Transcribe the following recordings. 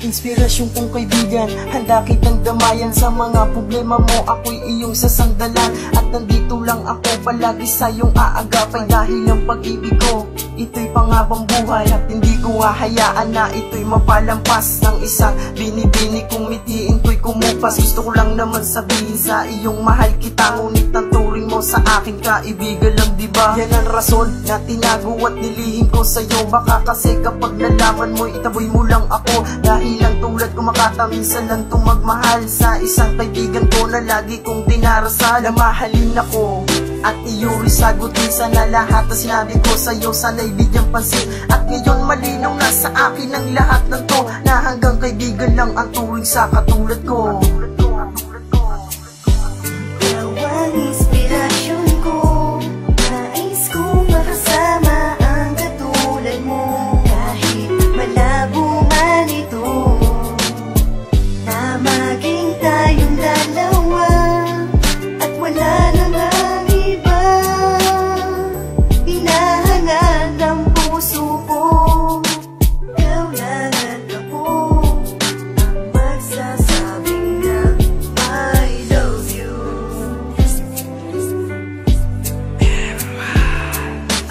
Inspirasyon kong kaibigan, handa kitang damayan. Sa mga problema mo, ako'y iyong sasandalan. At nandito lang ako palagi sa iyong aagapay. Dahil ang pag-ibig ko, ito'y panghabang buhay. At hindi ko hahayaan na ito'y mapalampas. Ng isang binibini kong mitiin ko'y kumupas. Gusto ko lang naman sabihin sa iyong mahal kita. Ngunit ang turing mo sa akin kaibigan lang, diba? Yan ang rason na tinago at nilihim ko sa'yo. Baka kasi kapag nalaman mo, itaboy mo lang ako. Dahil lang tulad ko makataminsan lang itong magmahal sa isang kaibigan ko na lagi kong dinarasal. Na mahalin ako at iyong sagutin sana lahat na sinabi ko sa'yo. Sana'y bigyang pansin. At ngayon malinaw na sa akin ang lahat ng to, na hanggang kaibigan lang ang turing sa katulad ko. Ikaw ang inspirasyon ko, nais kong makasama ang katulad mo. Kahit malabo man ito, na maging tayong dalawa. At wala namang iba, hinahangad ang puso ko. Ikaw lang at ako ang magsasabing na I love you.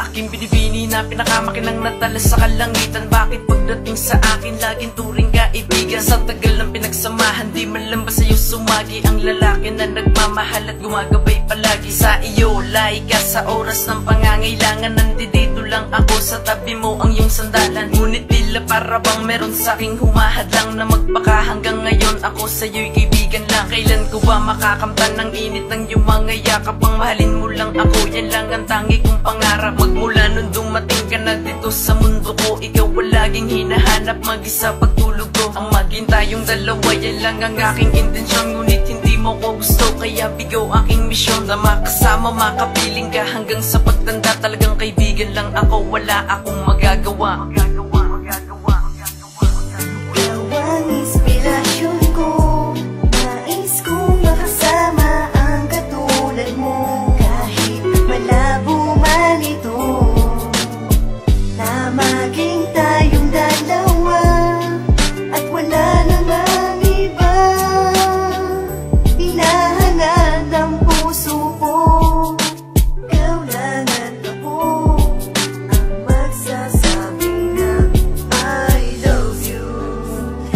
Aking binibini na pinakamakinang natala sa kalangitan. Bakit pagdating sa akin laging turing kaibigan? Sa tagal ng pinagsamahan, di man lang ba sa'yo sumagi? Ang lalaki na nagmamahal at gumagabay palagi sa iyo. Lahi ka sa oras ng pangangailangan. Nandito lang ako sa tabi mo, ang iyong sandalan. Ngunit tila para bang meron sa'king humahadlang na magpaka hanggang ngayon ako sa'yo'y kaibigan lang. Kailan ko ba makakamtan ng init ng iyong mga yakap? Ang mahalin mo lang ako, yan lang ang tangi kong pangarap. Magmula nung dumating ka na dito sa mundo ko, ikaw ang laging hinahanap mag-isa pagtulog ko. Ang maging tayong dalawa, yan lang ang aking intensyon. Ngunit hindi mo ko gusto, kaya bigaw aking misyon. Na makasama, makapiling ka hanggang sa pagtanda. Talagang kaibigan lang ako, wala akong magagawa. Ikaw ang inspirasyon ko, nais kong makasama ang katulad mo. Kahit malabo man ito, na maging tayong dalawa. At wala namang iba, hinahangad ang puso ko. Ikaw lang at ako ang magsasabing na I love you.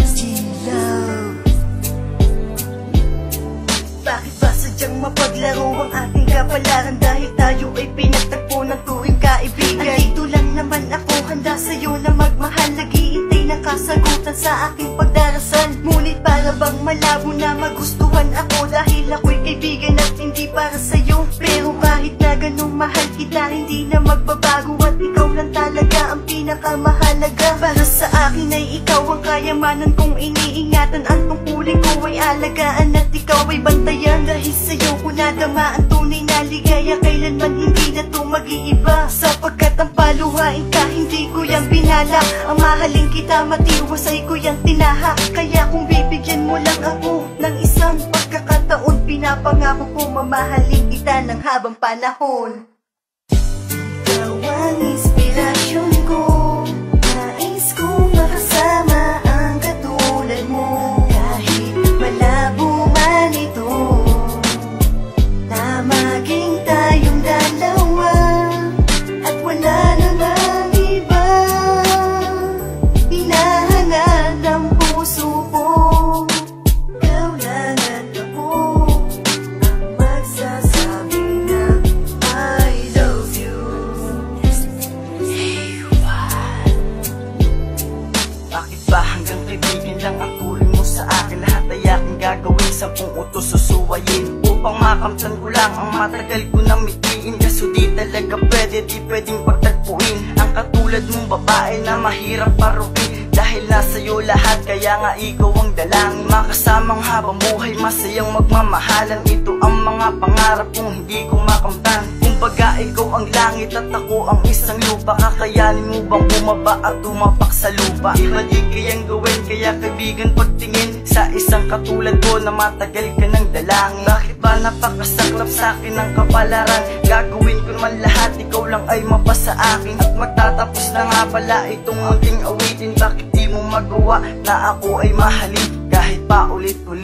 G-Love. Bakit ba sadyang mapaglaro ang ating kapalaran? Dahil tayo ay pinagtagpo ng tuwing kaibigan. Andito lang naman ako, handa sa'yo na magmahal. Naghihintay na kasagutan sa aking pagdarasal. Ngunit para bang malabo na magustuhan ako. Dahil ako'y kaibigan at hindi para sa'yo. Pero kahit na ganung mahal kita, hindi na magbabago. At ikaw lang talaga ang pinakamahalaga. Para sa akin ay ikaw ang kayamanan kong iniingatan. Ang tungkulin ko ay alagaan at ikaw ay bantayan. Dahil sa'yo ko nadama ang tunay na ligaya. Kailanman hindi na to mag-iiba. Sapagkat ang paluhain ka, hindi ko yan binala. Ang mahalin kita, matiwasay ko yan tinaha. Kaya kung bibigyan mo lang ako ng isang pagkakataon, pinapangako ko mamahalin kita ng habang panahon. Ikaw ang inspirasyon ko, nais kong makasama ang katulad mo. Kahit malabo man ito, na maging tayong dalawa. At wala namang iba, hinahangad ang puso ko. Ikaw lang at ako ang magsasabing na I love you. Bakit ba hanggang kaibigan lang ang turing mo sa akin? Lahat ay aking gagawin, 10 utos susuwayin upang makamtan ko lang ang matagal ko nang mitiin. Kaso di talaga pwede, di pwedeng pagtagpuin ang katulad mong babae na mahirap parukin. Dahil nasa iyo lahat, kaya nga ikaw ang dalangin. Makasamang habang buhay, masayang magmamahalan. Ito ang mga pangarap kong hindi ko makamtan. Kumbaga ikaw ang langit at ako ang isang lupa. Kakayanin mo bang bumaba at tumapak sa lupa? Di ba di kayang gawin, kaya kaibigan pagtingin sa isang katulad ko na matagal ka ng dalangin? Bakit ba napakasaklap sa'kin ang kapalaran? Gagawin ko naman lahat, ikaw lang ay mapasa akin. At magtatapos na nga pala itong munting awitin. Bakit di mo magawa na ako ay mahalin kahit pa ulit-ulit?